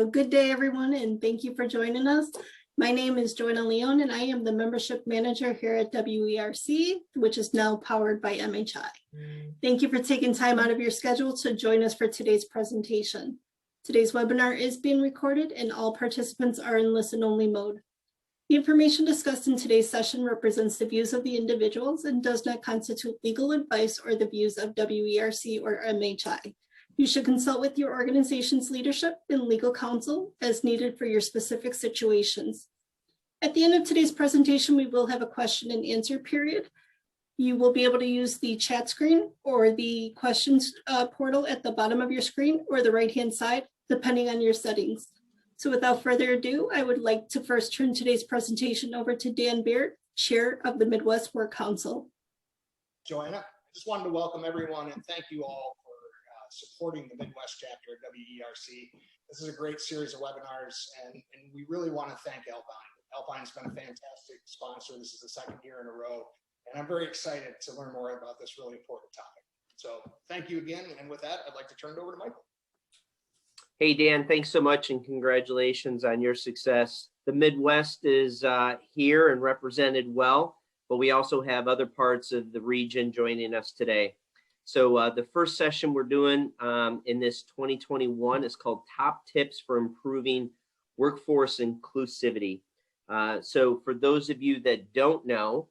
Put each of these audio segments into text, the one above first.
Good day, everyone, and thank you for joining us. My name is Joanna Leon, and I am the membership manager here at WERC, which is now powered by MHI. Thank you for taking time out of your schedule to join us for today's presentation. Today's webinar is being recorded, and all participants are in listen-only mode. The information discussed in today's session represents the views of the individuals and does not constitute legal advice or the views of WERC or MHI. You should consult with your organization's leadership and legal counsel as needed for your specific situations. At the end of today's presentation, we will have a question and answer period. You will be able to use the chat screen or the questions portal at the bottom of your screen or the right-hand side, depending on your settings. So without further ado, I would like to first turn today's presentation over to Dan Beard, Chair of the Midwest Work Council. Joanna, I just wanted to welcome everyone and thank you all for supporting the Midwest chapter of WERC. This is a great series of webinars, and we really want to thank Alpine. Alpine's been a fantastic sponsor. This is the second year in a row, and I'm very excited to learn more about this really important topic. So thank you again, and with that, I'd like to turn it over to Michael. Hey, Dan, thanks so much, and congratulations on your success. The Midwest is here and represented well, but we also have other parts of the region joining us today. So the first session we're doing in this 2021 is called Top Tips for Improving Workforce Inclusivity. So for those of you that don't know,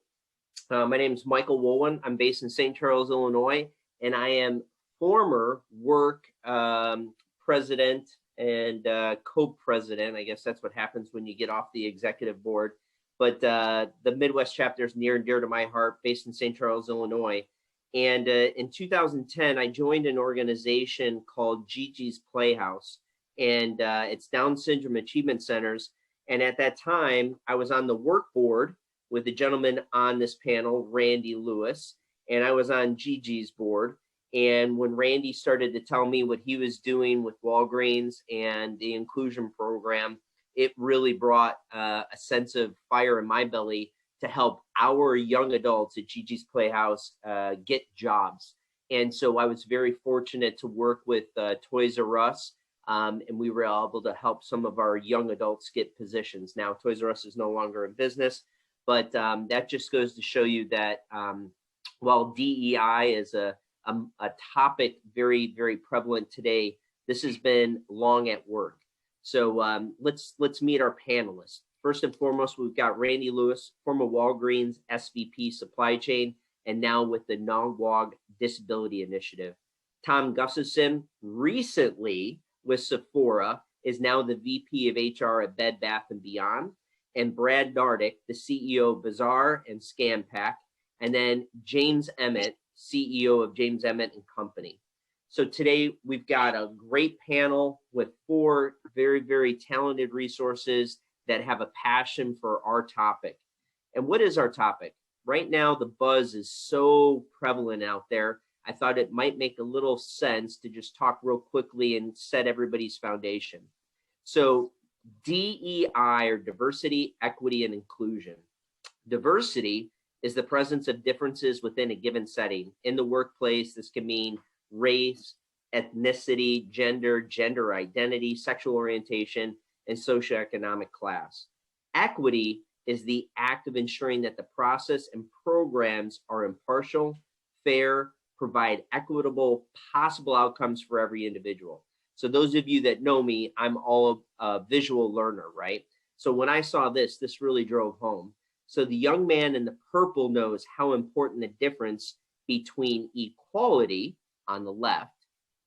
my name is Michael Wohlwend. I'm based in St. Charles, Illinois, and I am former WERC president and co-president. I guess that's what happens when you get off the executive board. But the Midwest chapter is near and dear to my heart, based in St. Charles, Illinois. And in 2010, I joined an organization called Gigi's Playhouse, and it's Down Syndrome Achievement Centers. And at that time, I was on the work board with the gentleman on this panel, Randy Lewis, and I was on Gigi's board. And when Randy started to tell me what he was doing with Walgreens and the inclusion program, it really brought a sense of fire in my belly to help our young adults at Gigi's Playhouse get jobs. And so I was very fortunate to work with Toys R Us, and we were able to help some of our young adults get positions. Now, Toys R Us is no longer in business, but that just goes to show you that while DEI is a topic very, very prevalent today, this has been long at work. So let's meet our panelists. First and foremost, we've got Randy Lewis, former Walgreens SVP Supply Chain, and now with the NOGWOG Disability Initiative. Tom Gustafson, recently with Sephora, is now the VP of HR at Bed Bath & Beyond. And Brad Nardick, the CEO of Bazaar and ScanPack. And then James Emmett, CEO of James Emmett & Company. So today we've got a great panel with 4 very, very talented resources that have a passion for our topic. And what is our topic? Right now, the buzz is so prevalent out there. I thought it might make a little sense to just talk real quickly and set everybody's foundation. So DEI, or diversity, equity, and inclusion. Diversity is the presence of differences within a given setting. In the workplace, this can mean race, ethnicity, gender identity, sexual orientation, and socioeconomic class. Equity is the act of ensuring that the process and programs are impartial, fair, provide equitable possible outcomes for every individual. So those of you that know me, I'm all a visual learner, right? So when I saw this really drove home. So the young man in the purple knows how important the difference between equality on the left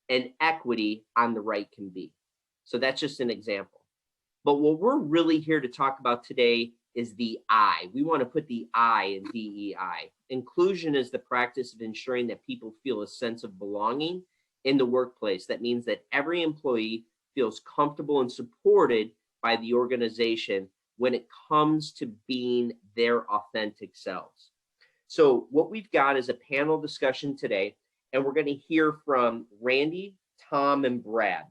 and equity on the right can be. So that's just an example. But what we're really here to talk about today is the I. We want to put the I in DEI. Inclusion is the practice of ensuring that people feel a sense of belonging in the workplace. That means that every employee feels comfortable and supported by the organization when it comes to being their authentic selves. So what we've got is a panel discussion today, and we're going to hear from Randy, Tom, and Brad.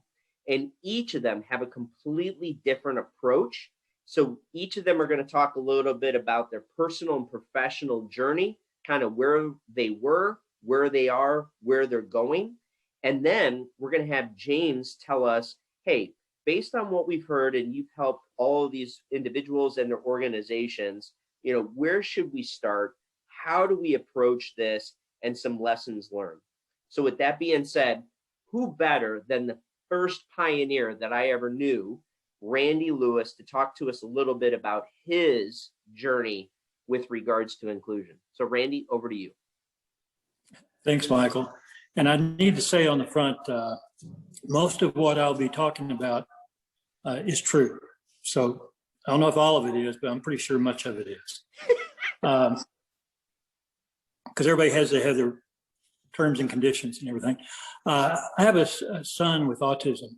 And each of them have a completely different approach. So each of them are going to talk a little bit about their personal and professional journey, kind of where they were, where they are, where they're going. And then we're going to have James tell us, hey, based on what we've heard, and you've helped all of these individuals and their organizations, where should we start? How do we approach this, and some lessons learned? So with that being said, who better than the first pioneer that I ever knew, Randy Lewis, to talk to us a little bit about his journey with regards to inclusion. So Randy, over to you. Thanks, Michael. And I need to say on the front, most of what I'll be talking about is true. So I don't know if all of it is, but I'm pretty sure much of it is. Because everybody has to have their terms and conditions and everything. I have a son with autism.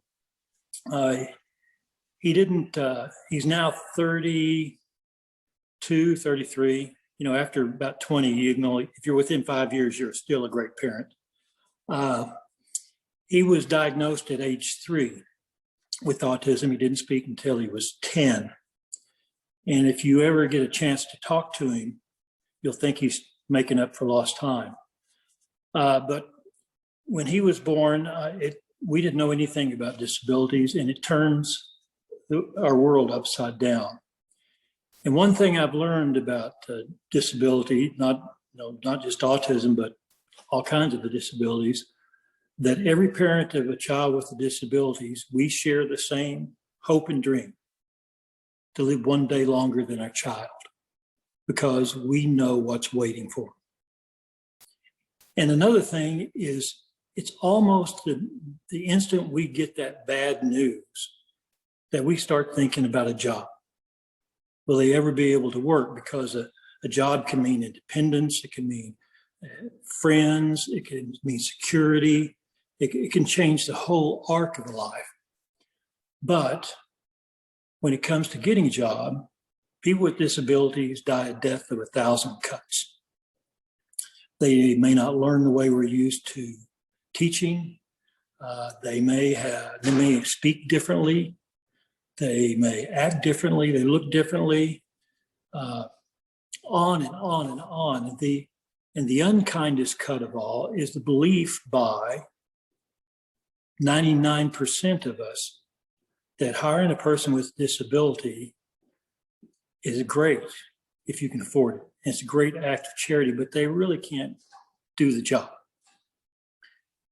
He's now 32, 33. After about 20, if you're within 5 years, you're still a great parent. He was diagnosed at age 3 with autism. He didn't speak until he was 10. And if you ever get a chance to talk to him, you'll think he's making up for lost time. But when he was born, we didn't know anything about disabilities, and it turns our world upside down. And one thing I've learned about disability, not just autism, but all kinds of the disabilities, that every parent of a child with the disabilities, we share the same hope and dream to live one day longer than our child, because we know what's waiting for them. And another thing is, it's almost the instant we get that bad news that we start thinking about a job. Will they ever be able to work? Because a job can mean independence, it can mean friends, it can mean security, it can change the whole arc of a life. But when it comes to getting a job, people with disabilities die a death of 1,000 cuts. They may not learn the way we're used to teaching. They may speak differently. They may act differently. They look differently. On and on and on. And the unkindest cut of all is the belief by 99% of us that hiring a person with disability is great if you can afford it. And it's a great act of charity, but they really can't do the job.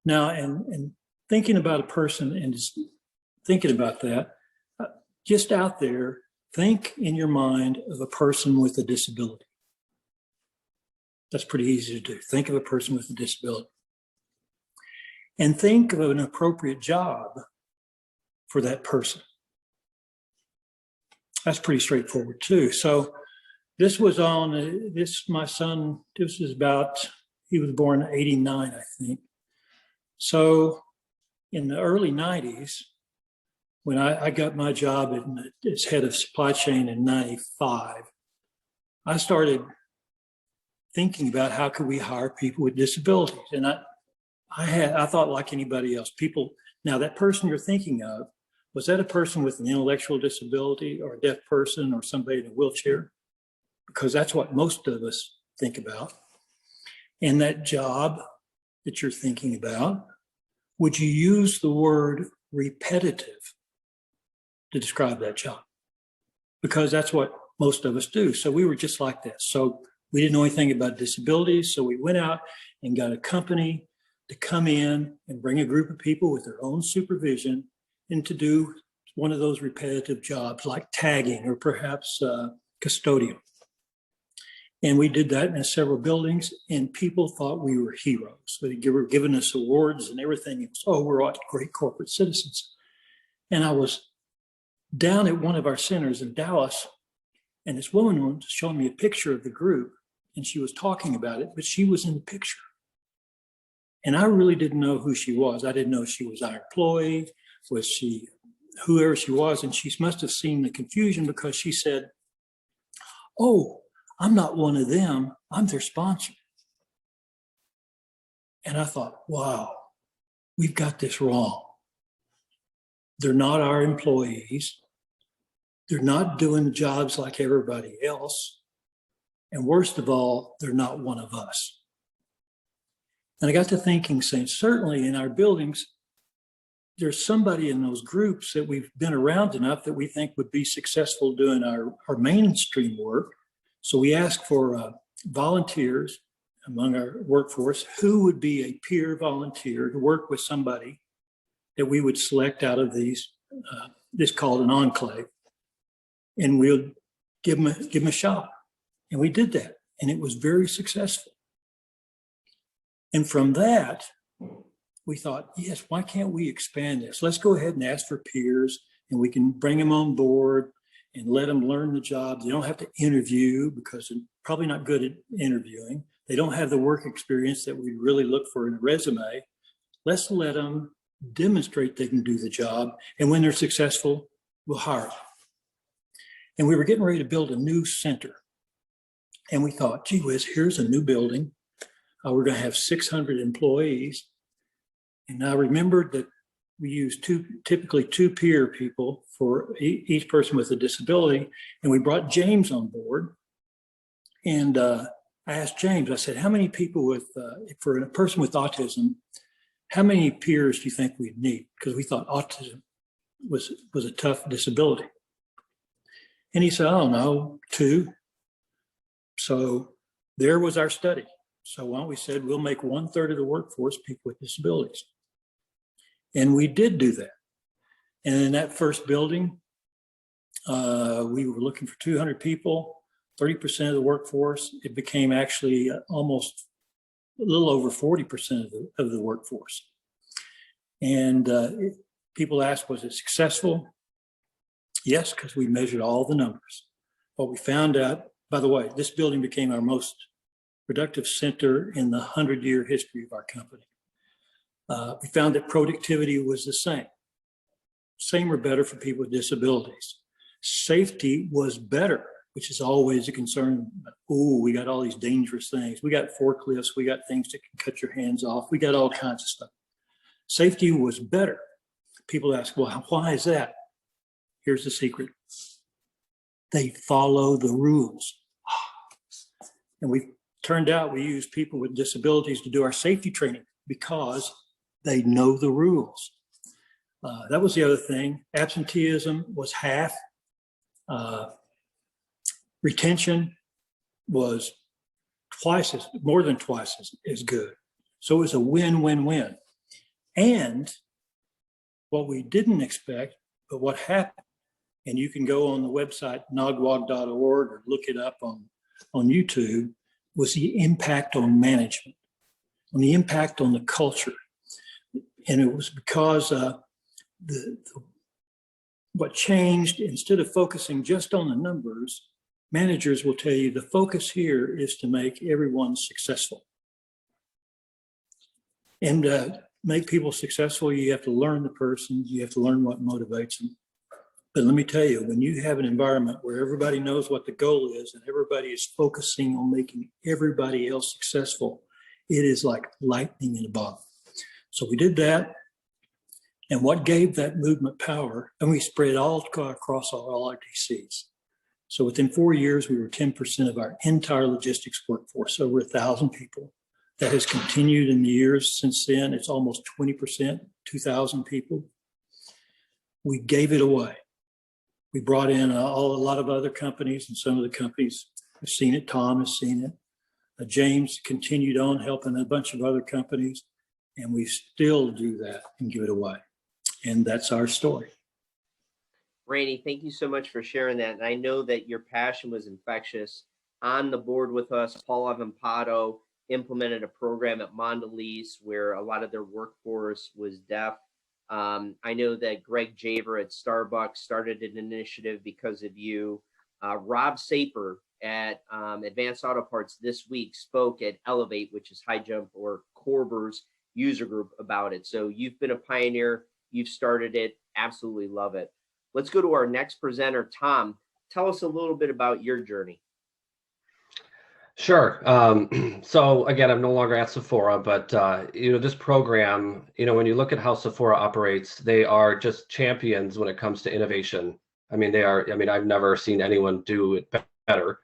Now, and thinking about a person and just thinking about that, just out there, think in your mind of a person with a disability. That's pretty easy to do. Think of a person with a disability. And think of an appropriate job for that person. That's pretty straightforward too. So this was my son, he was born in 89, I think. So in the early 90s, when I got my job as head of supply chain in 95, I started thinking about how could we hire people with disabilities. And I thought like anybody else, now that person you're thinking of, was that a person with an intellectual disability or a deaf person or somebody in a wheelchair? Because that's what most of us think about. And that job that you're thinking about, would you use the word repetitive to describe that job? Because that's what most of us do. So we were just like this. So we didn't know anything about disabilities. So we went out and got a company to come in and bring a group of people with their own supervision and to do one of those repetitive jobs like tagging or perhaps custodial. And we did that in several buildings, and people thought we were heroes. They were giving us awards and everything. We're all great corporate citizens. And I was down at one of our centers in Dallas, and this woman was showing me a picture of the group, and she was talking about it, but she was in the picture. And I really didn't know who she was. I didn't know she was our employee, was she whoever she was, and she must have seen the confusion because she said, "Oh, I'm not one of them, I'm their sponsor." And I thought, wow, we've got this wrong. They're not our employees. They're not doing jobs like everybody else. And worst of all, they're not one of us. And I got to thinking, saying, certainly in our buildings, there's somebody in those groups that we've been around enough that we think would be successful doing our mainstream work. So we asked for volunteers among our workforce who would be a peer volunteer to work with somebody that we would select out of these, this called an enclave, and we'll give them a shot. And we did that, and it was very successful. And from that, we thought, yes, why can't we expand this? Let's go ahead and ask for peers, and we can bring them on board and let them learn the job. They don't have to interview because they're probably not good at interviewing. They don't have the work experience that we really look for in a resume. Let's let them demonstrate they can do the job. And when they're successful, we'll hire them. And we were getting ready to build a new center. And we thought, gee whiz, here's a new building. We're going to have 600 employees. And I remembered that we use typically two peer people for each person with a disability. And we brought James on board. And I asked James, I said, how many people with, for a person with autism, how many peers do you think we'd need? Because we thought autism was a tough disability. And he said, I don't know, 2. So there was our study. So we said, we'll make 1/3 of the workforce people with disabilities. And we did do that. And in that first building, we were looking for 200 people, 30% of the workforce. It became actually almost a little over 40% of the workforce. And people asked, was it successful? Yes, because we measured all the numbers. What we found out, by the way, this building became our most productive center in the 100-year history of our company. We found that productivity was the same or better for people with disabilities. Safety was better, which is always a concern. Oh, we got all these dangerous things. We got forklifts. We got things that can cut your hands off. We got all kinds of stuff. Safety was better. People ask, well, why is that? Here's the secret. They follow the rules. And we turned out we use people with disabilities to do our safety training because they know the rules. That was the other thing. Absenteeism was half. Retention was more than twice as good. So it was a win-win-win. And what we didn't expect, but what happened, and you can go on the website nogwog.org or look it up on YouTube, was the impact on management, on the impact on the culture. And it was because what changed, instead of focusing just on the numbers, managers will tell you the focus here is to make everyone successful. And make people successful, you have to learn the person, you have to learn what motivates them. But let me tell you, when you have an environment where everybody knows what the goal is and everybody is focusing on making everybody else successful, it is like lightning in a bottle. So we did that. And what gave that movement power, and we spread all across all our DCs. So within 4 years, we were 10% of our entire logistics workforce, over 1,000 people. That has continued in the years since then. It's almost 20%, 2,000 people. We gave it away. We brought in a lot of other companies, and some of the companies have seen it. Tom has seen it. James continued on helping a bunch of other companies, and we still do that and give it away. And that's our story. Randy, thank you so much for sharing that. And I know that your passion was infectious. On the board with us, Paul Avampato implemented a program at Mondelez where a lot of their workforce was deaf. I know that Greg Javer at Starbucks started an initiative because of you. Rob Saper at Advanced Auto Parts this week spoke at Elevate, which is High Jump or Corber's user group, about it. So you've been a pioneer. You've started it. Absolutely love it. Let's go to our next presenter, Tom. Tell us a little bit about your journey. Sure. So again, I'm no longer at Sephora, but this program, when you look at how Sephora operates, they are just champions when it comes to innovation. I mean, I've never seen anyone do it better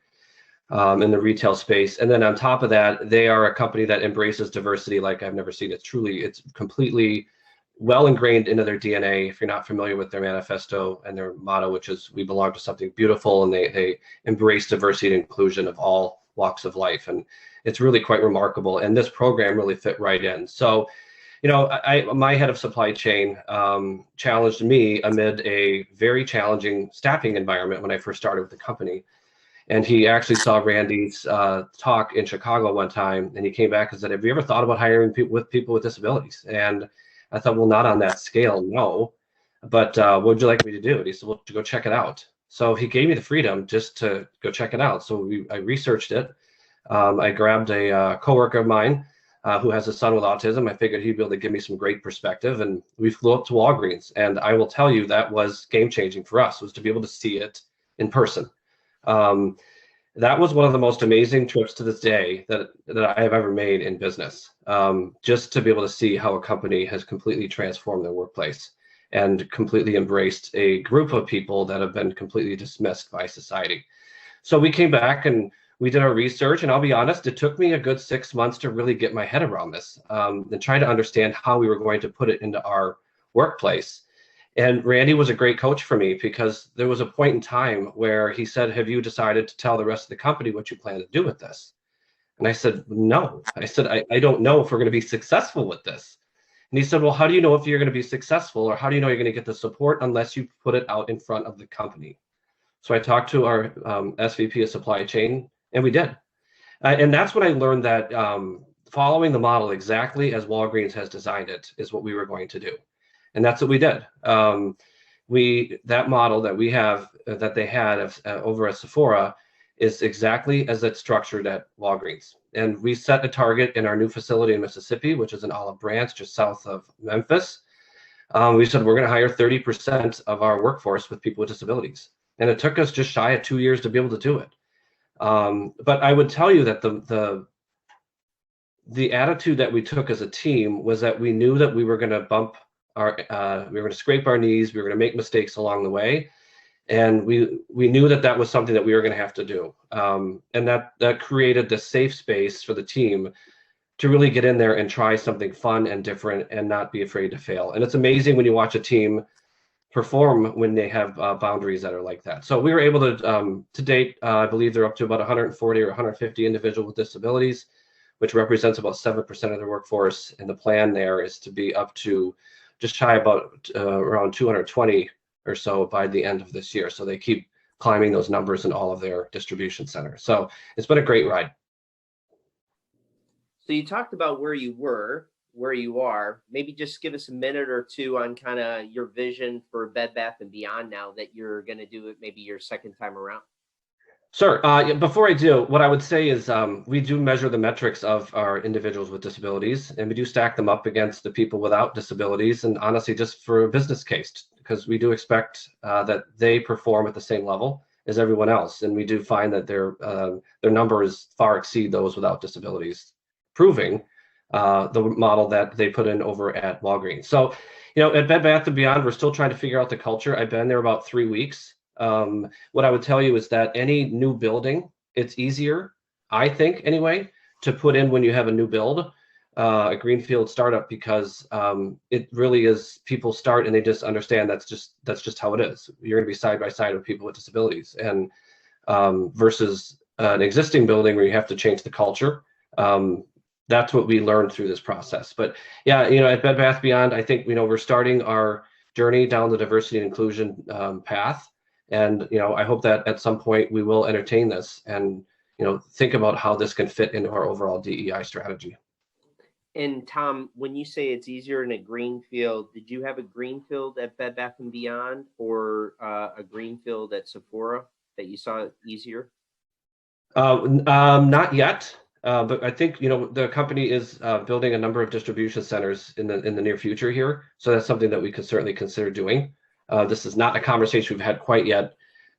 in the retail space. And then on top of that, they are a company that embraces diversity like I've never seen it. It's completely well ingrained into their DNA. If you're not familiar with their manifesto and their motto, which is "We belong to something beautiful," and they embrace diversity and inclusion of all walks of life, and it's really quite remarkable. And this program really fit right in. So, you know, my head of supply chain challenged me amid a very challenging staffing environment when I first started with the company. And he actually saw Randy's talk in Chicago one time, and he came back and said, "Have you ever thought about hiring people with disabilities?" And I thought, well, not on that scale, no. But what would you like me to do? And he said, well, to go check it out. So he gave me the freedom just to go check it out. So I researched it. I grabbed a coworker of mine who has a son with autism. I figured he'd be able to give me some great perspective, and we flew up to Walgreens. And I will tell you, that was game changing for us, was to be able to see it in person. That was one of the most amazing trips to this day that I have ever made in business. Just to be able to see how a company has completely transformed their workplace and completely embraced a group of people that have been completely dismissed by society. So we came back and we did our research, and I'll be honest, it took me a good 6 months to really get my head around this and try to understand how we were going to put it into our workplace. And Randy was a great coach for me, because there was a point in time where he said, "Have you decided to tell the rest of the company what you plan to do with this?" And I said, "No." I said, I don't know if we're going to be successful with this. And he said, "Well, how do you know if you're going to be successful, or how do you know you're going to get the support unless you put it out in front of the company?" So I talked to our SVP of supply chain, and we did. And that's when I learned that following the model exactly as Walgreens has designed it is what we were going to do. And that's what we did. That model that we have, that they had over at Sephora, is exactly as it's structured at Walgreens. And we set a target in our new facility in Mississippi, which is in Olive Branch, just south of Memphis. We said we're going to hire 30% of our workforce with people with disabilities. And it took us just shy of 2 years to be able to do it. But I would tell you that the attitude that we took as a team was that we knew that we were going to we were going to scrape our knees, we were going to make mistakes along the way, and we knew that that was something that we were going to have to do, and that created the safe space for the team to really get in there and try something fun and different and not be afraid to fail. And it's amazing when you watch a team perform when they have boundaries that are like that. So we were able to date, I believe they're up to about 140 or 150 individuals with disabilities, which represents about 7% of their workforce. And the plan there is to be up to just shy about around 220 or so by the end of this year. So they keep climbing those numbers in all of their distribution centers. So it's been a great ride. So you talked about where you were, where you are. Maybe just give us a minute or two on kind of your vision for Bed Bath & Beyond now that you're going to do it maybe your second time around. Sure. Before I do, what I would say is we do measure the metrics of our individuals with disabilities, and we do stack them up against the people without disabilities, and honestly, just for a business case, because we do expect that they perform at the same level as everyone else, and we do find that their numbers far exceed those without disabilities, proving the model that they put in over at Walgreens. So, you know, at Bed Bath & Beyond, we're still trying to figure out the culture. I've been there about 3 weeks. What I would tell you is that any new building, it's easier, I think anyway, to put in when you have a new build, a greenfield startup, because it really is, people start and they just understand that's just how it is. You're going to be side by side with people with disabilities, and versus an existing building where you have to change the culture. That's what we learned through this process. But yeah, you know, at Bed Bath Beyond, I think, you know, we're starting our journey down the diversity and inclusion path. And, you know, I hope that at some point we will entertain this and, you know, think about how this can fit into our overall DEI strategy. And Tom, when you say it's easier in a greenfield, did you have a greenfield at Bed Bath & Beyond or a greenfield at Sephora that you saw easier? Not yet. But I think, you know, the company is building a number of distribution centers in the near future here. So that's something that we could certainly consider doing. This is not a conversation we've had quite yet,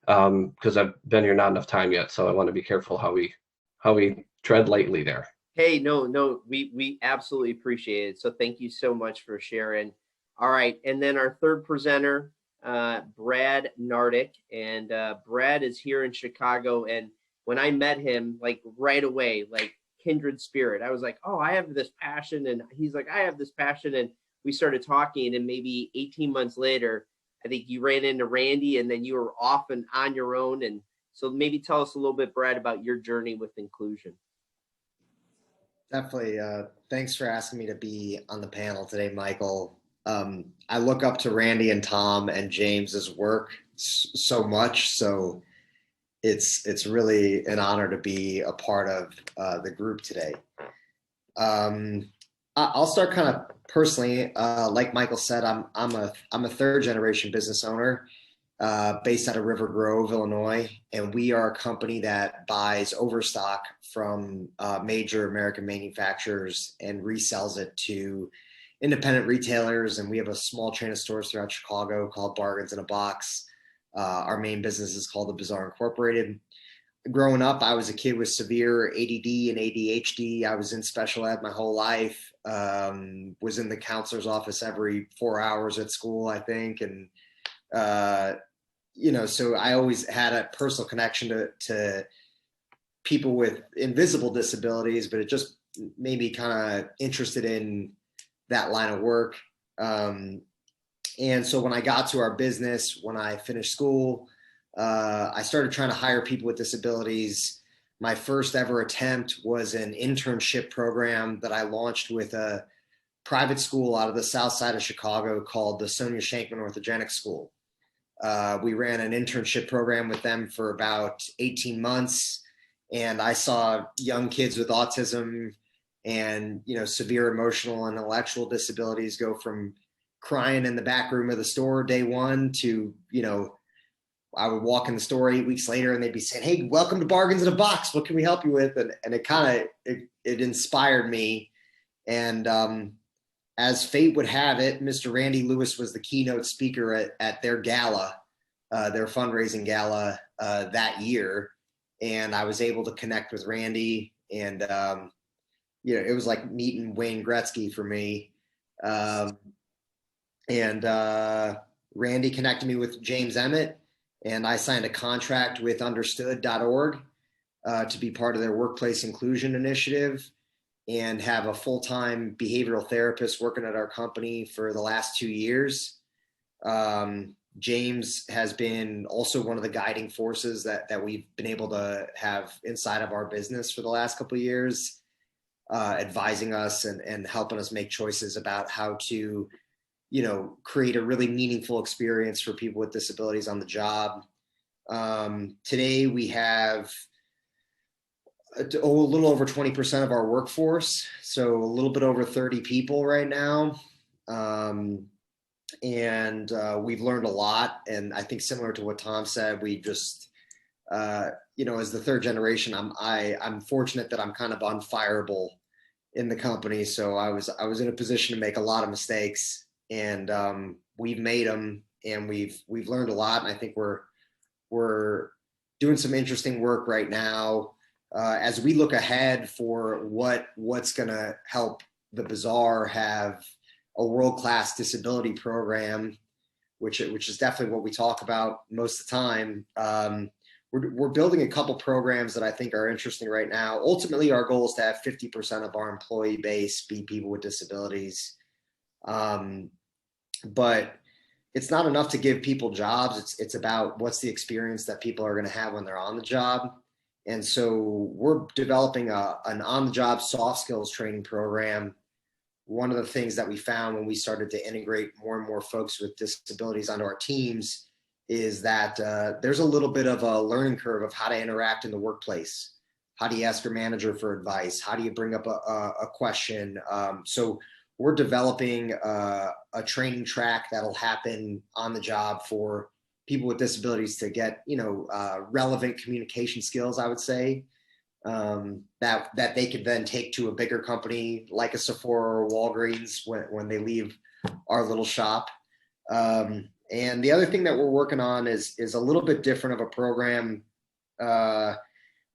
because I've been here not enough time yet. So I want to be careful how we tread lightly there. Hey, no, we absolutely appreciate it. So thank you so much for sharing. All right. And then our third presenter, Brad Nardick. And Brad is here in Chicago. And when I met him, like right away, like kindred spirit, I was like, oh, I have this passion. And he's like, I have this passion. And we started talking, and maybe 18 months later, I think you ran into Randy, and then you were off and on your own. And so maybe tell us a little bit, Brad, about your journey with inclusion. Definitely. Thanks for asking me to be on the panel today, Michael. I look up to Randy and Tom and James's work so much, so it's really an honor to be a part of the group today. I'll start kind of personally. Like Michael said, I'm a third generation business owner based out of River Grove, Illinois, and we are a company that buys overstock from major American manufacturers and resells it to independent retailers. And we have a small chain of stores throughout Chicago called Bargains in a Box. Our main business is called the Bazaar Incorporated. Growing up, I was a kid with severe ADD and ADHD. I was in special ed my whole life. Was in the counselor's office every 4 hours at school, I think. And, so I always had a personal connection to people with invisible disabilities, but it just made me kind of interested in that line of work. And so when I got to our business, when I finished school, I started trying to hire people with disabilities. My first ever attempt was an internship program that I launched with a private school out of the south side of Chicago called the Sonia Shankman Orthogenic School. We ran an internship program with them for about 18 months. And I saw young kids with autism and, severe emotional and intellectual disabilities go from crying in the back room of the store day one to, I would walk in the store 8 weeks later and they'd be saying, "Hey, welcome to Bargains in a Box. What can we help you with?" And it kind of, it inspired me. And as fate would have it, Mr. Randy Lewis was the keynote speaker at their gala, their fundraising gala that year. And I was able to connect with Randy, and it was like meeting Wayne Gretzky for me. Randy connected me with James Emmett, and I signed a contract with understood.org to be part of their workplace inclusion initiative and have a full-time behavioral therapist working at our company for the last 2 years. James has been also one of the guiding forces that we've been able to have inside of our business for the last couple of years, advising us and helping us make choices about how to, create a really meaningful experience for people with disabilities on the job. Today we have a little over 20% of our workforce, so a little bit over 30 people right now. We've learned a lot. And I think similar to what Tom said, we just, as the third generation, I'm fortunate that I'm kind of unfireable in the company. So I was in a position to make a lot of mistakes, and we've made them, and we've learned a lot. And I think we're doing some interesting work right now as we look ahead for what's going to help the Bazaar have a world-class disability program, which is definitely what we talk about most of the time. We're building a couple programs that I think are interesting right now. Ultimately, our goal is to have 50% of our employee base be people with disabilities. But it's not enough to give people jobs. It's about what's the experience that people are going to have when they're on the job. And so we're developing an on-the-job soft skills training program. One of the things that we found when we started to integrate more and more folks with disabilities onto our teams is that there's a little bit of a learning curve of how to interact in the workplace. How do you ask your manager for advice? How do you bring up a question? So we're developing a training track that'll happen on the job for people with disabilities to get, relevant communication skills, I would say. That they could then take to a bigger company like a Sephora or Walgreens when they leave our little shop. And the other thing that we're working on is a little bit different of a program,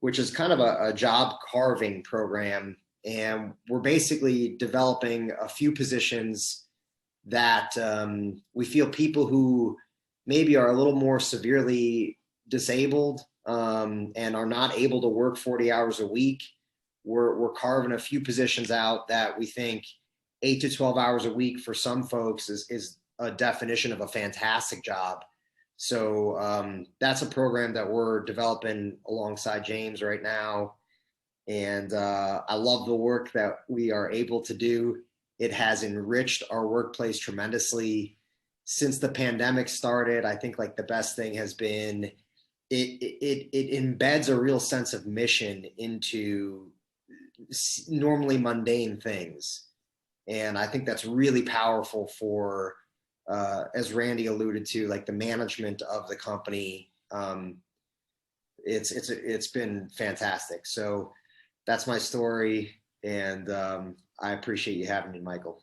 which is kind of a job carving program. And we're basically developing a few positions that we feel people who maybe are a little more severely disabled and are not able to work 40 hours a week. We're carving a few positions out that we think 8 to 12 hours a week for some folks is a definition of a fantastic job. So that's a program that we're developing alongside James right now. And I love the work that we are able to do. It has enriched our workplace tremendously. Since the pandemic started, I think like the best thing has been it embeds a real sense of mission into normally mundane things. And I think that's really powerful for, as Randy alluded to, like the management of the company. It's been fantastic. So that's my story. And I appreciate you having me, Michael.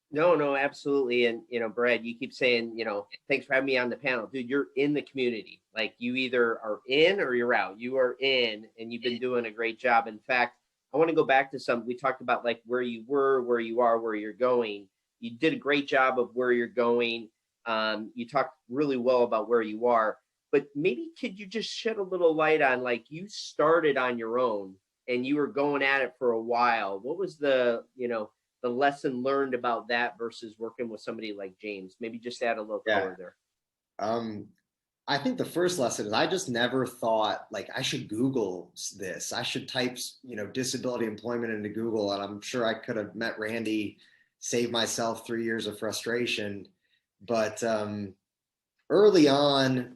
No, absolutely. And, Brad, you keep saying, thanks for having me on the panel. Dude, you're in the community. Like, you either are in or you're out. You are in, and you've been doing a great job. In fact, I want to go back to something we talked about, like where you were, where you are, where you're going. You did a great job of where you're going. You talked really well about where you are, but maybe could you just shed a little light on, like, you started on your own and you were going at it for a while. What was the lesson learned about that versus working with somebody like James? Maybe just add a little color there. I think the first lesson is I just never thought like I should Google this. I should type, disability employment into Google, and I'm sure I could have met Randy, saved myself 3 years of frustration. But early on,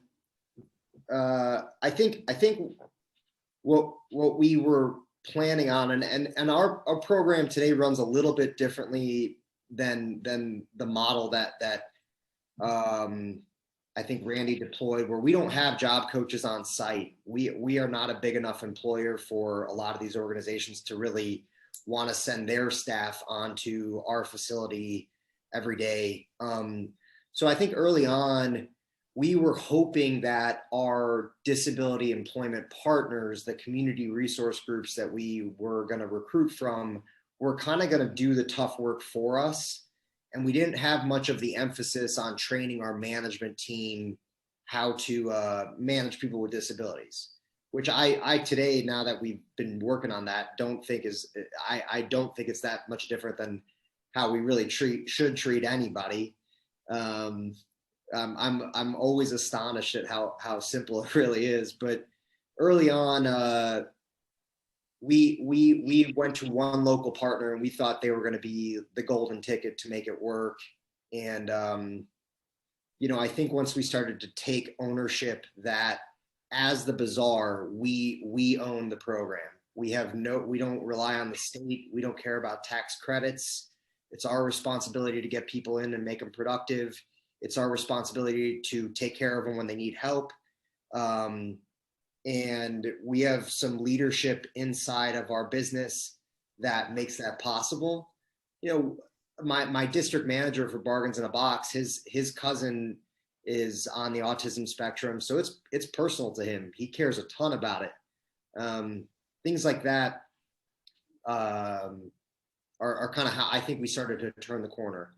I think what we were planning on, and our program today runs a little bit differently than the model that I think Randy deployed, where we don't have job coaches on site. We are not a big enough employer for a lot of these organizations to really want to send their staff onto our facility every day. So I think early on, we were hoping that our disability employment partners, the community resource groups that we were going to recruit from, were kind of going to do the tough work for us. And we didn't have much of the emphasis on training our management team how to manage people with disabilities, which I today, now that we've been working on that, don't think I don't think it's that much different than how we really should treat anybody. I'm always astonished at how simple it really is. But early on, we went to one local partner and we thought they were going to be the golden ticket to make it work. And I think once we started to take ownership that as the Bazaar, we own the program. We don't rely on the state. We don't care about tax credits. It's our responsibility to get people in and make them productive. It's our responsibility to take care of them when they need help. And we have some leadership inside of our business that makes that possible. My district manager for Bargains in a Box, his cousin is on the autism spectrum, so it's personal to him. He cares a ton about it. Things like that are kind of how I think we started to turn the corner.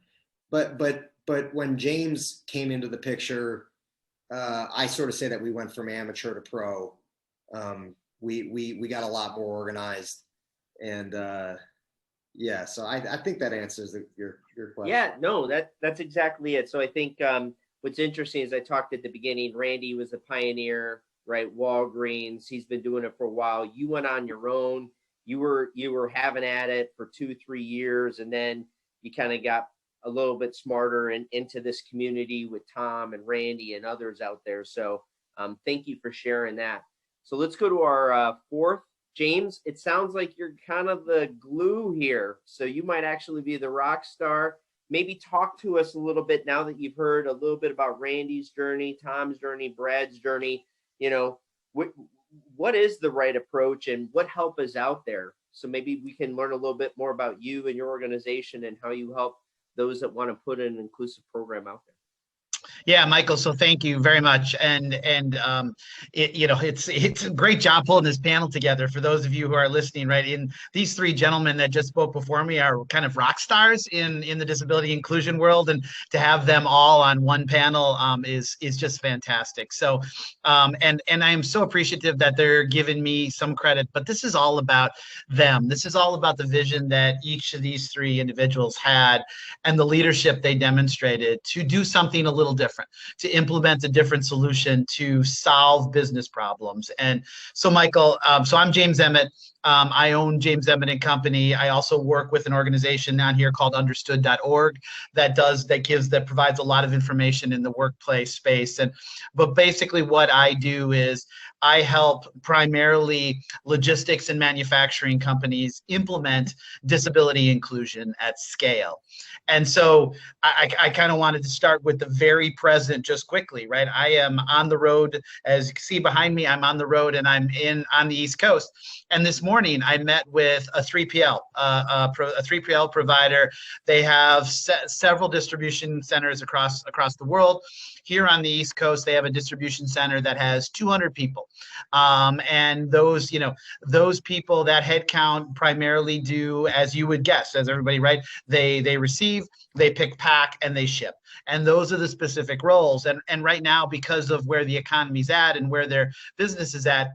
But when James came into the picture, I sort of say that we went from amateur to pro. We got a lot more organized, and so I think that answers your question. Yeah, no, that's exactly it. So I think what's interesting is I talked at the beginning, Randy was a pioneer, right? Walgreens, he's been doing it for a while. You went on your own. You were having at it for 2-3 years, and then you kind of got a little bit smarter and into this community with Tom and Randy and others out there. So thank you for sharing that. So let's go to our fourth. James, it sounds like you're kind of the glue here. So you might actually be the rock star. Maybe talk to us a little bit now that you've heard a little bit about Randy's journey, Tom's journey, Brad's journey. What is the right approach and what help is out there? So maybe we can learn a little bit more about you and your organization and how you help those that want to put an inclusive program out there. Yeah, Michael. So thank you very much. It's a great job pulling this panel together. For those of you who are listening, right? And these three gentlemen that just spoke before me are kind of rock stars in the disability inclusion world, and to have them all on one panel is just fantastic. So, and I am so appreciative that they're giving me some credit. But this is all about them. This is all about the vision that each of these three individuals had, and the leadership they demonstrated to do something a little different, to implement a different solution to solve business problems. And so, Michael, so I'm James Emmett. I own James Emmett and Company. I also work with an organization down here called understood.org that provides a lot of information in the workplace space. But basically what I do is I help primarily logistics and manufacturing companies implement disability inclusion at scale. And so I kind of wanted to start with the very present just quickly, right? I am on the road, as you can see behind me, I'm on the road and I'm on the East Coast. And this morning I met with a 3PL, a 3PL provider. They have several distribution centers across the world. Here on the East Coast, they have a distribution center that has 200 people. And those people, that headcount primarily do, as you would guess, as everybody, right? They receive, they pick, pack, and they ship. And those are the specific roles. And right now, because of where the economy's at and where their business is at,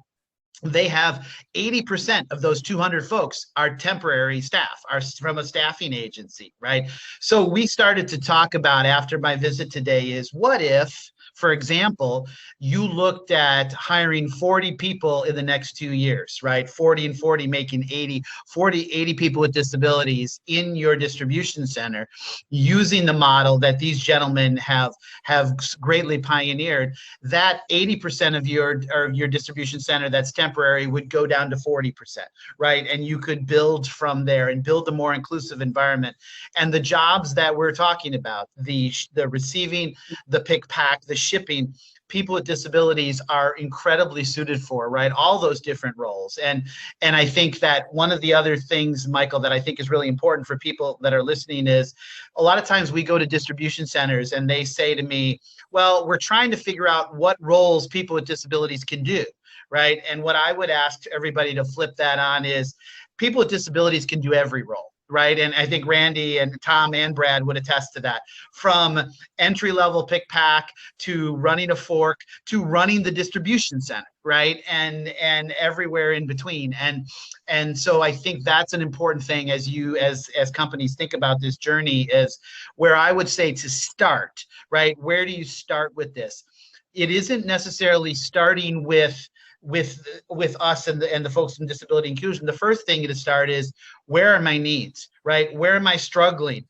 they have 80% of those 200 folks are temporary staff, are from a staffing agency, right? So we started to talk about, after my visit today, is what if, for example, you looked at hiring 40 people in the next 2 years, right? 40 and 40 making 80, 80 people with disabilities in your distribution center, using the model that these gentlemen have greatly pioneered. That 80% of your distribution center that's temporary would go down to 40%, right? And you could build from there and build a more inclusive environment. And the jobs that we're talking about, the receiving, the pick, pack, the shipping, people with disabilities are incredibly suited for, right? All those different roles. And I think that one of the other things, Michael, that I think is really important for people that are listening is, a lot of times we go to distribution centers and they say to me, well, we're trying to figure out what roles people with disabilities can do, right? And what I would ask everybody to flip that on is, people with disabilities can do every role. Right. And I think Randy and Tom and Brad would attest to that, from entry-level pick pack to running a fork to running the distribution center. Right. And everywhere in between. And so I think that's an important thing as companies think about this journey, is where I would say to start. Right. Where do you start with this? It isn't necessarily starting with us and the folks in disability inclusion. The first thing to start is, where are my needs, right? Where am I struggling?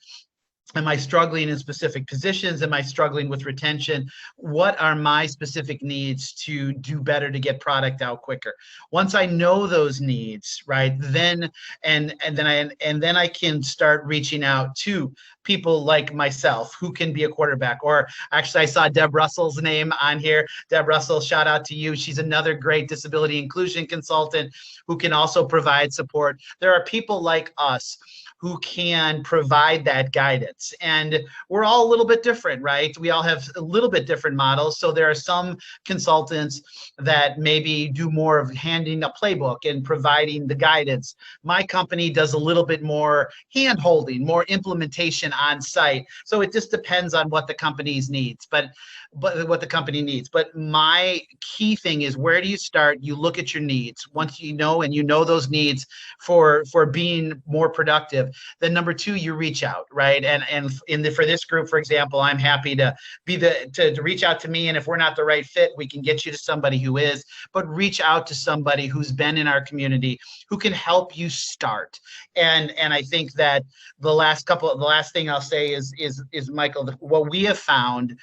Am I struggling in specific positions? Am I struggling with retention? What are my specific needs to do better to get product out quicker? Once I know those needs, right, then I can start reaching out to people like myself who can be a quarterback. Or actually, I saw Deb Russell's name on here. Deb Russell, shout out to you. She's another great disability inclusion consultant who can also provide support. There are people like us who can provide that guidance. And we're all a little bit different, right? We all have a little bit different models. So there are some consultants that maybe do more of handing a playbook and providing the guidance. My company does a little bit more hand-holding, more implementation on site. So it just depends on what the company's needs, but what the company needs. But my key thing is, where do you start? You look at your needs. Once you know those needs for being more productive, then number two, you reach out, right? And for this group, for example, I'm happy to be to reach out to me. And if we're not the right fit, we can get you to somebody who is, but reach out to somebody who's been in our community, who can help you start. And I think that the last thing I'll say is Michael, what we have found,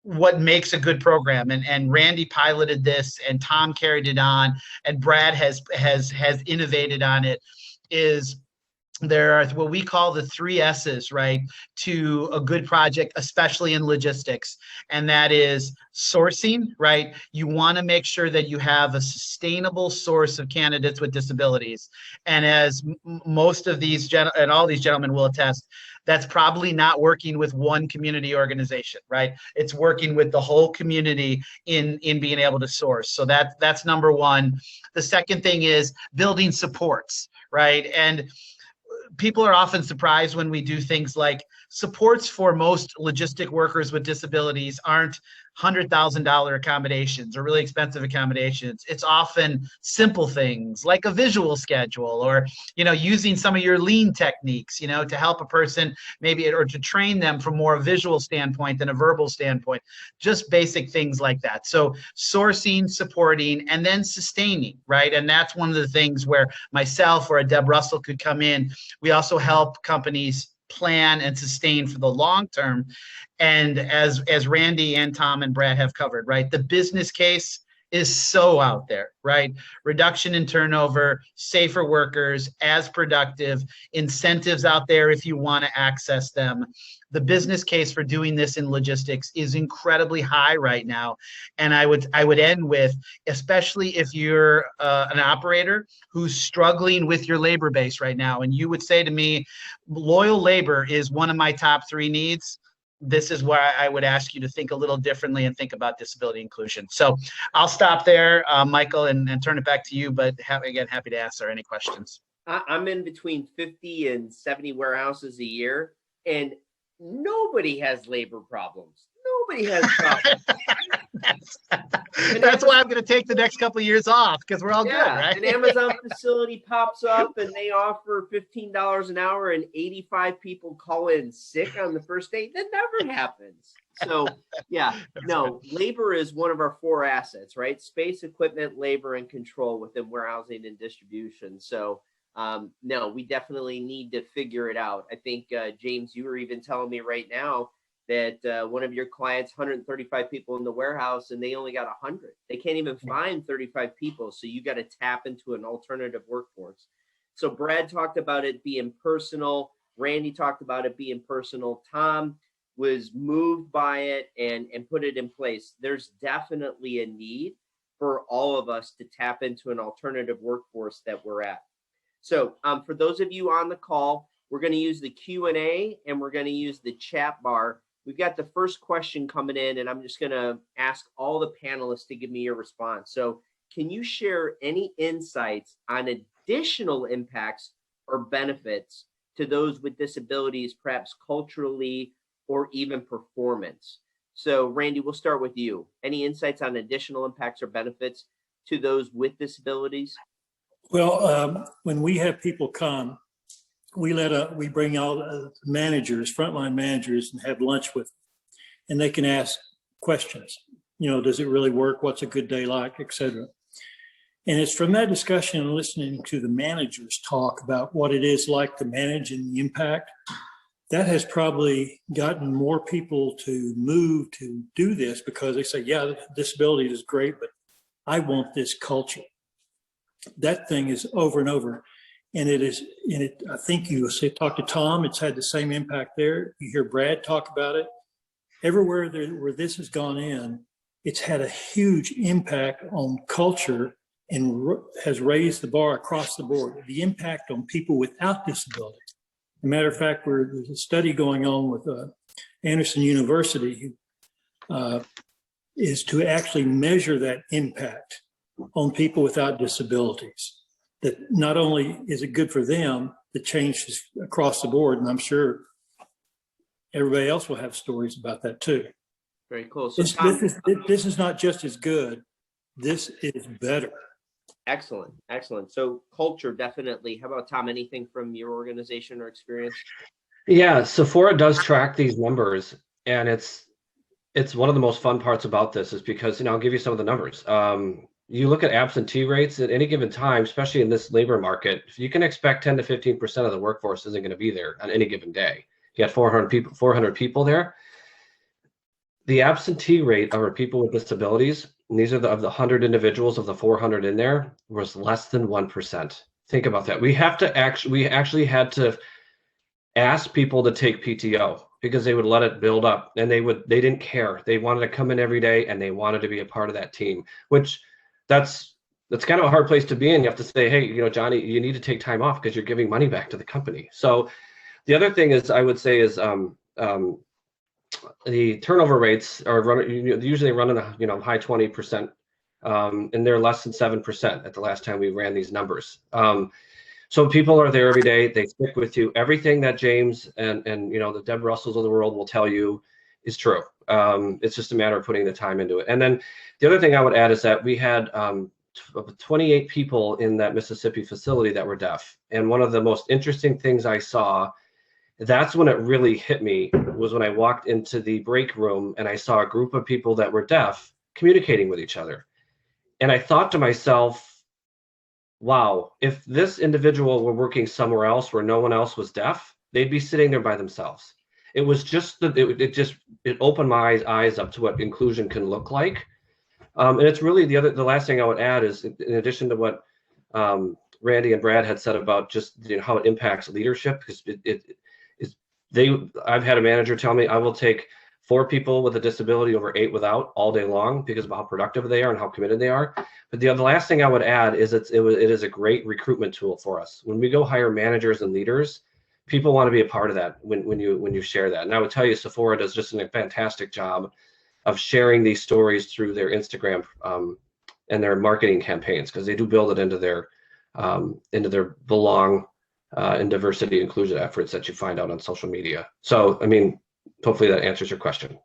what makes a good program, and Randy piloted this, and Tom carried it on, and Brad has innovated on it, is there are what we call the 3 S's, right, to a good project, especially in logistics. And that is sourcing, right? You want to make sure that you have a sustainable source of candidates with disabilities. And as most of these, and all these gentlemen will attest, that's probably not working with one community organization, right? It's working with the whole community in being able to source. So that's number one. The second thing is building supports, right? And people are often surprised when we do things like supports for most logistic workers with disabilities aren't $100,000 accommodations or really expensive accommodations. It's often simple things like a visual schedule or, using some of your lean techniques, to help a person maybe, or to train them from more a visual standpoint than a verbal standpoint, just basic things like that. So sourcing, supporting, and then sustaining, right? And that's one of the things where myself or a Deb Russell could come in. We also help companies plan and sustain for the long term. And as Randy and Tom and Brad have covered, right, the business case is so out there, right? Reduction in turnover, safer workers, as productive, incentives out there if you want to access them. The business case for doing this in logistics is incredibly high right now. And I would end with, especially if you're an operator who's struggling with your labor base right now, and you would say to me, loyal labor is one of my top 3 needs. This is where I would ask you to think a little differently and think about disability inclusion. So I'll stop there, Michael, and turn it back to you. But again, happy to answer any questions. I'm in between 50 and 70 warehouses a year, and nobody has labor problems. Nobody has problems. That's why I'm going to take the next couple of years off, because we're all good, right? An Amazon facility pops up and they offer $15 an hour and 85 people call in sick on the first day. That never happens. So labor is one of our 4 assets, right? Space, equipment, labor, and control within warehousing and distribution. So no, we definitely need to figure it out. I think, James, you were even telling me right now that one of your clients, 135 people in the warehouse, and they only got 100. They can't even find 35 people. So you got to tap into an alternative workforce. So Brad talked about it being personal. Randy talked about it being personal. Tom was moved by it and put it in place. There's definitely a need for all of us to tap into an alternative workforce that we're at. So for those of you on the call, we're going to use the Q&A and we're going to use the chat bar. We've got the first question coming in, and I'm just going to ask all the panelists to give me your response. So can you share any insights on additional impacts or benefits to those with disabilities, perhaps culturally or even performance? So Randy, we'll start with you. Any insights on additional impacts or benefits to those with disabilities? Well, when we have people come, we bring all the managers, frontline managers, and have lunch with them, and they can ask questions. Does it really work? What's a good day like, et cetera. And it's from that discussion and listening to the managers talk about what it is like to manage and the impact, that has probably gotten more people to move to do this, because they say, yeah, disability is great, but I want this culture. That thing is over and over. And I think you talk to Tom, it's had the same impact there. You hear Brad talk about it. Everywhere where this has gone in, it's had a huge impact on culture and has raised the bar across the board. The impact on people without disability. As a matter of fact, there's a study going on with Anderson University is to actually measure that impact on people without disabilities. That not only is it good for them, the change is across the board, and I'm sure everybody else will have stories about that too. Very cool. So this is not just as good, this is better. Excellent, excellent. So culture, definitely. How about Tom, anything from your organization or experience? Yeah, Sephora does track these numbers, and it's one of the most fun parts about this is because, I'll give you some of the numbers. You look at absentee rates at any given time, especially in this labor market, you can expect 10 to 15% of the workforce isn't going to be there on any given day. You got 400 people there. The absentee rate of our people with disabilities, and these are of the 100 individuals of the 400 in there, was less than 1%. Think about that. We actually had to ask people to take PTO because they would let it build up, and they didn't care. They wanted to come in every day and they wanted to be a part of that team, which that's kind of a hard place to be in. You have to say, hey, Johnny, you need to take time off because you're giving money back to the company. So the other thing is, I would say, is the turnover rates are usually running high 20%, and they're less than 7% at the last time we ran these numbers. So people are there every day. They stick with you. Everything that James and the Deb Russells of the world will tell you is true. It's just a matter of putting the time into it. And then the other thing I would add is that we had 28 people in that Mississippi facility that were deaf. And one of the most interesting things I saw, that's when it really hit me, was when I walked into the break room and I saw a group of people that were deaf communicating with each other. And I thought to myself, wow, if this individual were working somewhere else where no one else was deaf, they'd be sitting there by themselves. It was just it opened my eyes up to what inclusion can look like. And it's really the last thing I would add is, in addition to what Randy and Brad had said about just how it impacts leadership, because I've had a manager tell me, I will take 4 people with a disability over 8 without all day long because of how productive they are and how committed they are. But the last thing I would add is it is a great recruitment tool for us. When we go hire managers and leaders, people want to be a part of that when you share that. And I would tell you, Sephora does just a fantastic job of sharing these stories through their Instagram and their marketing campaigns, because they do build it into their belong and diversity inclusion efforts that you find out on social media. So, I mean, hopefully that answers your question.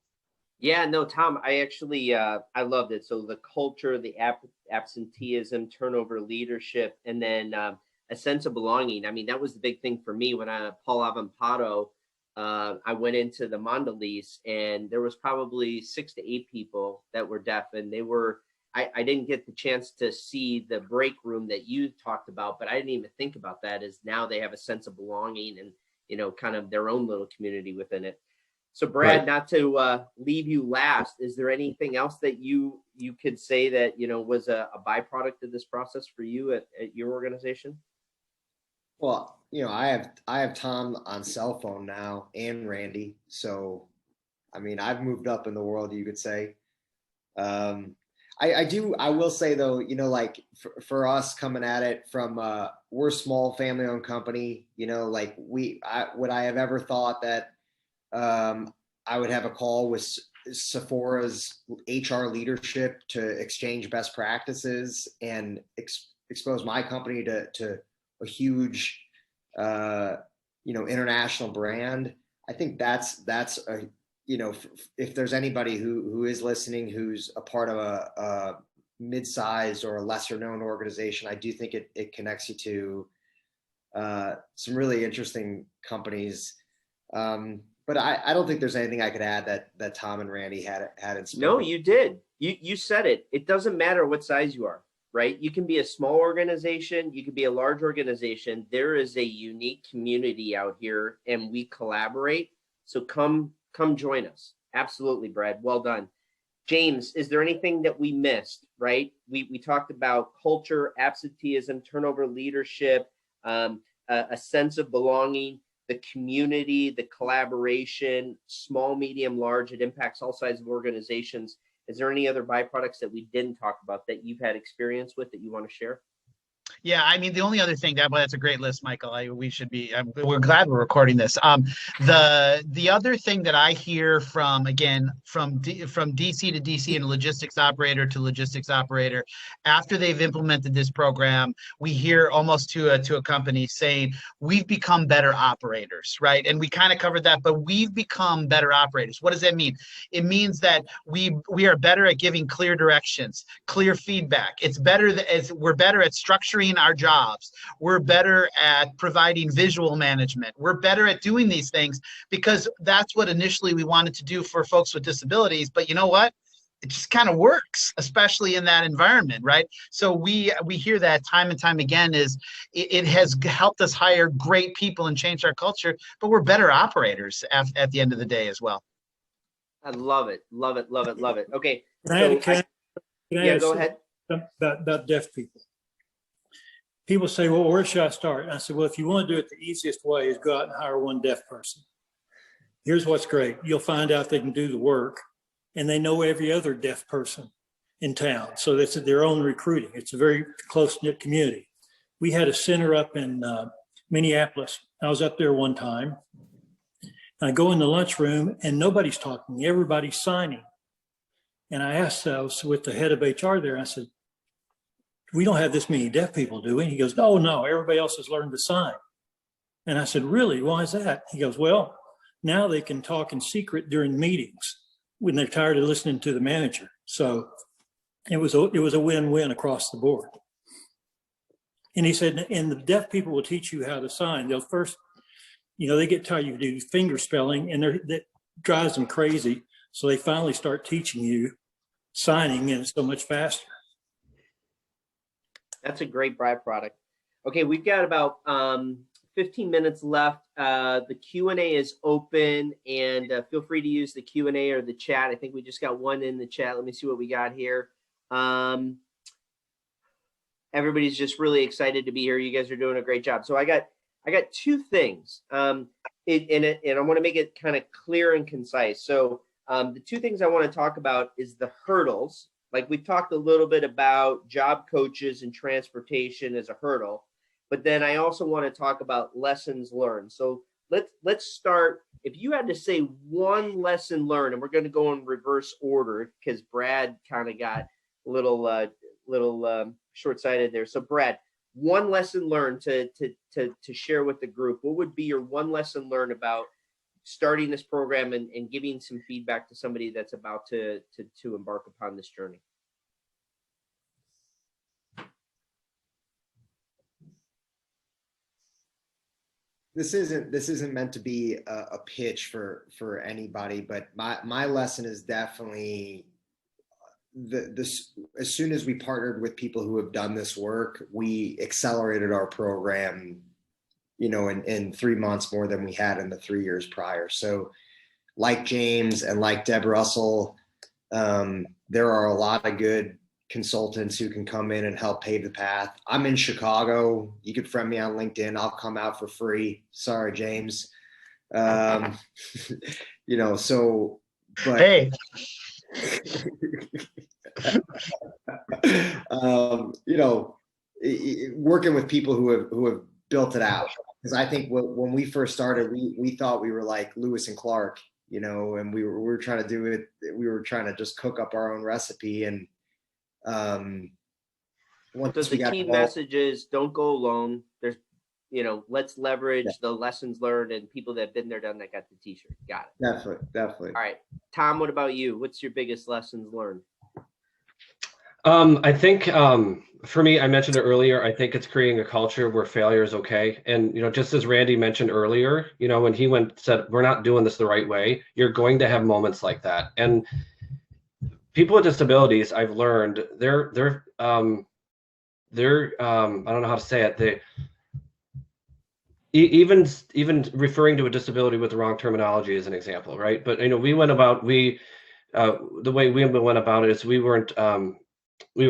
Yeah, no, Tom, I actually, I loved it. So the culture, the absenteeism, turnover leadership, and then a sense of belonging. I mean, that was the big thing for me when Paul Avampado, I went into the Mondelez, and there was probably 6 to 8 people that were deaf, and they were, I didn't get the chance to see the break room that you talked about, but I didn't even think about that, as now they have a sense of belonging and, kind of their own little community within it. So Brad, Right. Not to leave you last, is there anything else that you could say that, was a byproduct of this process for you at your organization? Well, I have Tom on cell phone now, and Randy. So, I mean, I've moved up in the world, you could say. I will say though, like for us coming at it from, we're a small family owned company, like would I have ever thought that I would have a call with Sephora's HR leadership to exchange best practices and expose my company to a huge, international brand. I think that's a, if there's anybody who is listening, who's a part of a mid-sized or a lesser known organization, I do think it connects you to some really interesting companies. But I don't think there's anything I could add that Tom and Randy hadn't spoken. No, you did. You said it. It doesn't matter what size you are, right? You can be a small organization. You can be a large organization. There is a unique community out here, and we collaborate. So come join us. Absolutely, Brad. Well done. James, is there anything that we missed, right? We talked about culture, absenteeism, turnover leadership, a sense of belonging, the community, the collaboration, small, medium, large, it impacts all sizes of organizations. Is there any other byproducts that we didn't talk about that you've had experience with that you want to share? Yeah, I mean, the only other thing that's a great list, Michael. We're glad we're recording this. The other thing that I hear from DC to DC and logistics operator to logistics operator, after they've implemented this program, we hear almost to a company saying, we've become better operators, right? And we kind of covered that, but we've become better operators. What does that mean? It means that we are better at giving clear directions, clear feedback. We're better at structuring our jobs. We're better at providing visual management. We're better at doing these things because that's what initially we wanted to do for folks with disabilities. But you know what? It just kind of works, especially in that environment, right? So we hear that time and time again. It has helped us hire great people and change our culture, but we're better operators at the end of the day as well. I love it. Love it. Love it. Love it. Okay. Can I Go ahead. About deaf people. people say, well, where should I start? And I said, well, if you want to do it, the easiest way is go out and hire one deaf person. Here's what's great. You'll find out they can do the work, and they know every other deaf person in town. So that's their own recruiting. It's a very close-knit community. We had a center up in Minneapolis. I was up there one time. I go in the lunchroom and nobody's talking. Everybody's signing. And I asked, I was with the head of HR there. I said, we don't have this many deaf people, do we? He goes, no, everybody else has learned to sign. And I said, really? Why is that? He goes, well, now they can talk in secret during meetings when they're tired of listening to the manager. So it was a win-win across the board. And he said, and the deaf people will teach you how to sign. They'll first, they get tired, you do finger spelling, and that drives them crazy. So they finally start teaching you signing, and it's so much faster. That's a great byproduct. Okay, we've got about 15 minutes left. The Q&A is open, and feel free to use the Q&A or the chat. I think we just got one in the chat. Let me see what we got here. Everybody's just really excited to be here. You guys are doing a great job. So I got two things, and I want to make it kind of clear and concise. So the two things I want to talk about is the hurdles. Like we talked a little bit about job coaches and transportation as a hurdle, but then I also want to talk about lessons learned. So let's start. If you had to say one lesson learned, and we're going to go in reverse order because Brad kind of got a little short-sighted there. So Brad, one lesson learned to share with the group. What would be your one lesson learned about starting this program and giving some feedback to somebody that's about to embark upon this journey? This isn't meant to be a pitch for anybody, but my lesson is definitely as soon as we partnered with people who have done this work, we accelerated our program, in 3 months more than we had in the 3 years prior. So like James and like Deb Russell, there are a lot of good consultants who can come in and help pave the path. I'm in Chicago. You can friend me on LinkedIn. I'll come out for free. Sorry, James. But hey. Working with people who have built it out, because I think when we first started, we thought we were like Lewis and Clark, and we were trying to do it. We were trying to just cook up our own recipe, and so the key message is don't go alone. There's, let's leverage the lessons learned and people that have been there, done that, got the t-shirt. Got it. Definitely. All right. Tom, what about you? What's your biggest lessons learned? I think for me, I mentioned it earlier, I think it's creating a culture where failure is okay. And, just as Randy mentioned earlier, when he said, we're not doing this the right way, you're going to have moments like that. And people with disabilities, I've learned they're I don't know how to say it. Even referring to a disability with the wrong terminology is an example, right? But the way we went about it is we were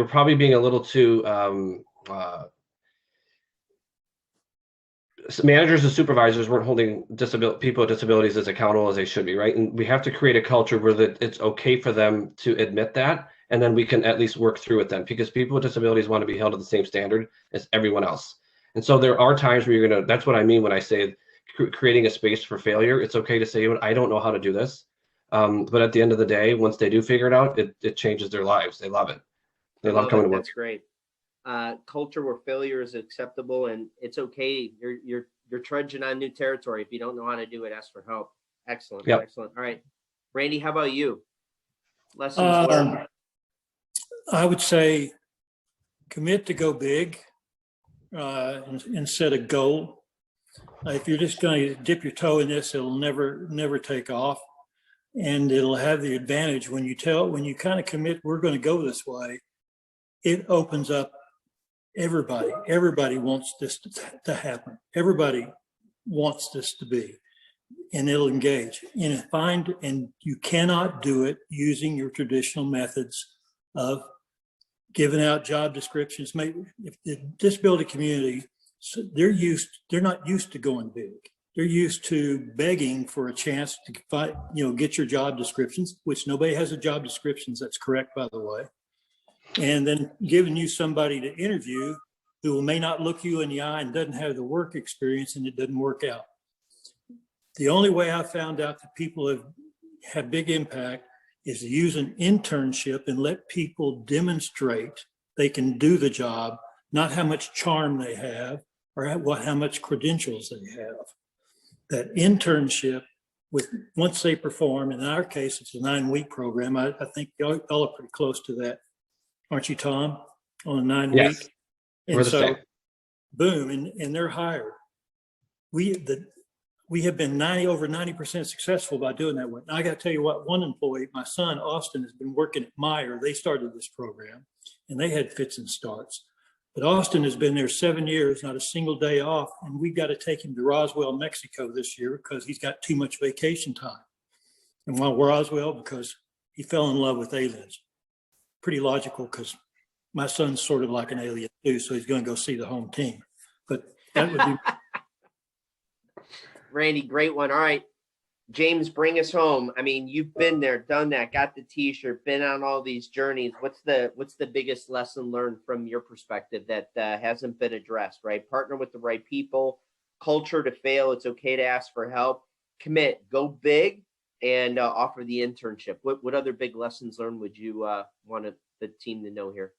probably being a little too managers and supervisors weren't holding people with disabilities as accountable as they should be, right? And we have to create a culture where it's okay for them to admit that, and then we can at least work through it then, because people with disabilities want to be held to the same standard as everyone else. And so there are times where that's what I mean when I say creating a space for failure. It's okay to say, I don't know how to do this. But at the end of the day, once they do figure it out, it changes their lives. They love it. They love coming to work. That's great. Culture where failure is acceptable, and it's okay. You're trudging on new territory. If you don't know how to do it, ask for help. Excellent. Yep. Excellent. All right. Randy, how about you? Lessons learned. I would say commit to go big and set a goal. If you're just going to dip your toe in this, it'll never take off. And it'll have the advantage when you kind of commit, we're going to go this way, it opens up everybody. Everybody wants this to happen. Everybody wants this to be, and it'll engage. And you cannot do it using your traditional methods of giving out job descriptions. Maybe if the disability community, so they're not used to going big. They're used to begging for a chance to fight, get your job descriptions, which nobody has a job descriptions. That's correct, by the way. And then giving you somebody to interview who may not look you in the eye and doesn't have the work experience, and it doesn't work out. The only way I found out that people have big impact is to use an internship and let people demonstrate they can do the job, not how much charm they have or how much credentials they have. That internship, once they perform, in our case, it's a 9-week program. I think y'all are pretty close to that, aren't you, Tom? On a 9-week. Yes, and we're the so, same. boom, and they're hired. We have been over 90% successful by doing that. And I got to tell you what, one employee, my son, Austin, has been working at Meyer. They started this program and they had fits and starts. But Austin has been there 7 years, not a single day off. And we've got to take him to Roswell, Mexico this year because he's got too much vacation time. And why Roswell? Because he fell in love with aliens. Pretty logical because my son's sort of like an alien too. So he's going to go see the home team. But that would be. Randy, great one. All right, James, bring us home. I mean, you've been there, done that, got the t-shirt, been on all these journeys. What's the biggest lesson learned from your perspective that hasn't been addressed, right? Partner with the right people, culture to fail. It's okay to ask for help, commit, go big, and offer the internship. What other big lessons learned would you want the team to know here?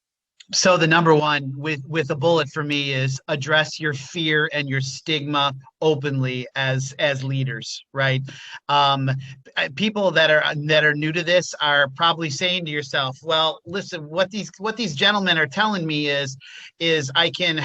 So the number one with a bullet for me is address your fear and your stigma openly as leaders, right? People that are new to this are probably saying to yourself, well, listen, what these gentlemen are telling me is I can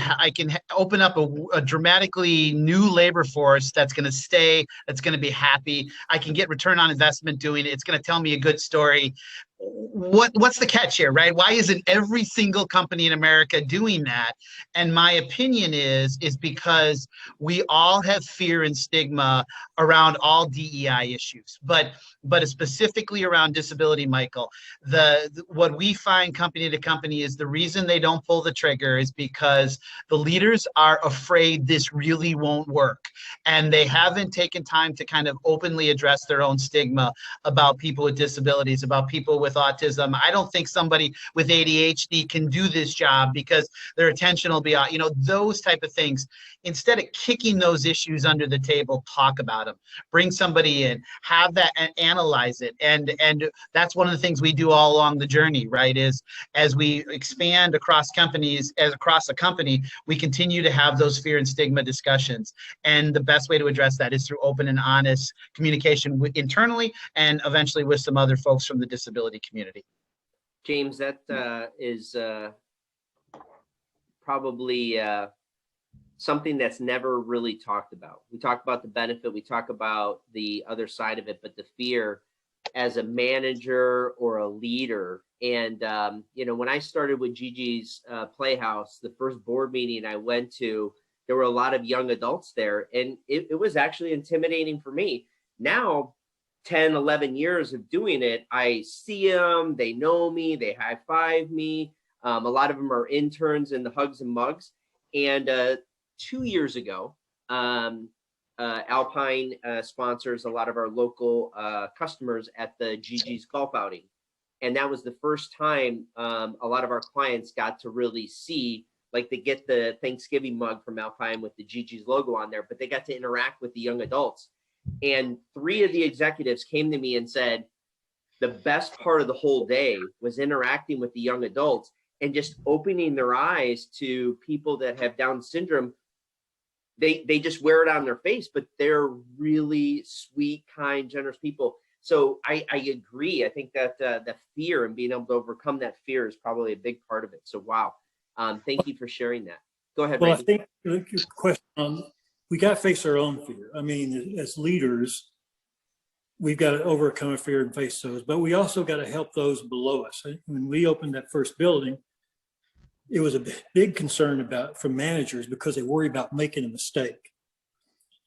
open up a dramatically new labor force that's going to stay, that's going to be happy. I can get return on investment doing it. It's going to tell me a good story. What's the catch here, right? Why isn't every single company in America doing that? And my opinion is because we all have fear and stigma around all DEI issues, but specifically around disability, Michael. What we find company to company is the reason they don't pull the trigger is because the leaders are afraid this really won't work, and they haven't taken time to kind of openly address their own stigma about people with disabilities, about people with autism. I don't think somebody with ADHD can do this job because their attention will be, those type of things. Instead of kicking those issues under the table, talk about them. Bring somebody in, have that and analyze it. And that's one of the things we do all along the journey, right? Is as we expand across companies, across a company, we continue to have those fear and stigma discussions. And the best way to address that is through open and honest communication internally and eventually with some other folks from the disability community. James, that is probably something that's never really talked about. We talk about the benefit, we talk about the other side of it, but the fear as a manager or a leader. And, when I started with Gigi's Playhouse, the first board meeting I went to, there were a lot of young adults there, and it was actually intimidating for me. Now, 10, 11 years of doing it, I see them, they know me, they high five me. A lot of them are interns in the Hugs and Mugs. And 2 years ago, Alpine sponsors a lot of our local customers at the Gigi's golf outing. And that was the first time a lot of our clients got to really see, like they get the Thanksgiving mug from Alpine with the Gigi's logo on there, but they got to interact with the young adults. And 3 of the executives came to me and said, the best part of the whole day was interacting with the young adults and just opening their eyes to people that have Down syndrome. They just wear it on their face, but they're really sweet, kind, generous people. So I agree. I think that the fear and being able to overcome that fear is probably a big part of it. So, wow. Thank you for sharing that. Go ahead, Well, Randy. I think your question, we got to face our own fear. I mean, as leaders, we've got to overcome a fear and face those, but we also got to help those below us. When we opened that first building, it was a big concern from managers because they worry about making a mistake.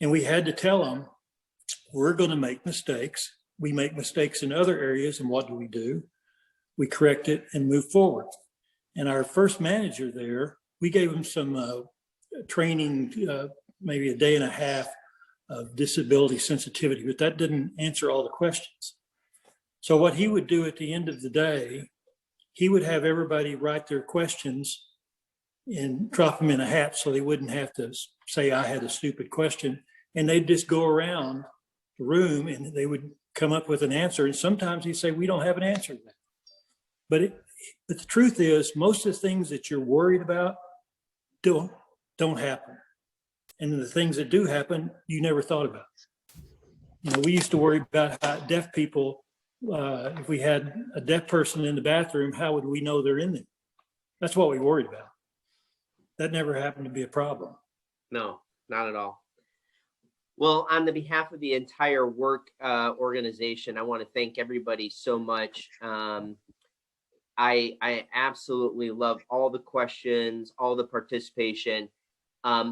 And we had to tell them, we're going to make mistakes. We make mistakes in other areas, and what do? We correct it and move forward. And our first manager there, we gave him some training, maybe a day and a half of disability sensitivity, but that didn't answer all the questions. So what he would do at the end of the day, he would have everybody write their questions and drop them in a hat so they wouldn't have to say, I had a stupid question. And they'd just go around the room and they would come up with an answer. And sometimes he'd say, we don't have an answer to that. But the truth is, most of the things that you're worried about don't happen. And the things that do happen, you never thought about. You know, we used to worry about how deaf people, if we had a deaf person in the bathroom, how would we know they're in there? That's what we worried about. That never happened to be a problem. No, not at all. Well, on the behalf of the entire WERC organization, I want to thank everybody so much. I absolutely love all the questions, all the participation.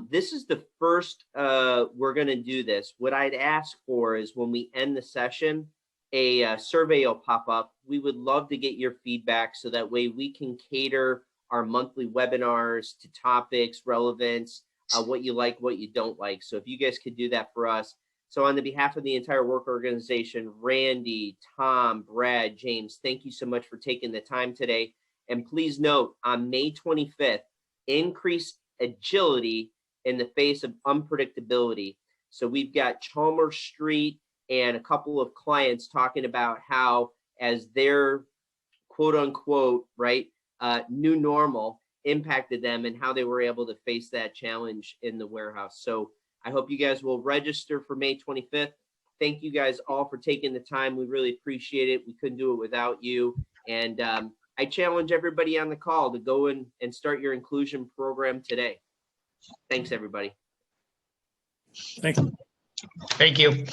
This is the first we're going to do this. What I'd ask for is when we end the session, a survey will pop up. We would love to get your feedback so that way we can cater our monthly webinars to topics, relevance, what you like, what you don't like. So if you guys could do that for us. So on the behalf of the entire WERC organization, Randy, Tom, Brad, James, thank you so much for taking the time today. And please note, on May 25th, increased agility in the face of unpredictability. So we've got Chalmers Street and a couple of clients talking about how as their quote unquote, right, new normal impacted them and how they were able to face that challenge in the warehouse. So I hope you guys will register for May 25th. Thank you guys all for taking the time. We really appreciate it. We couldn't do it without you. And I challenge everybody on the call to go in and start your inclusion program today. Thanks, everybody. Thank you. Thank you.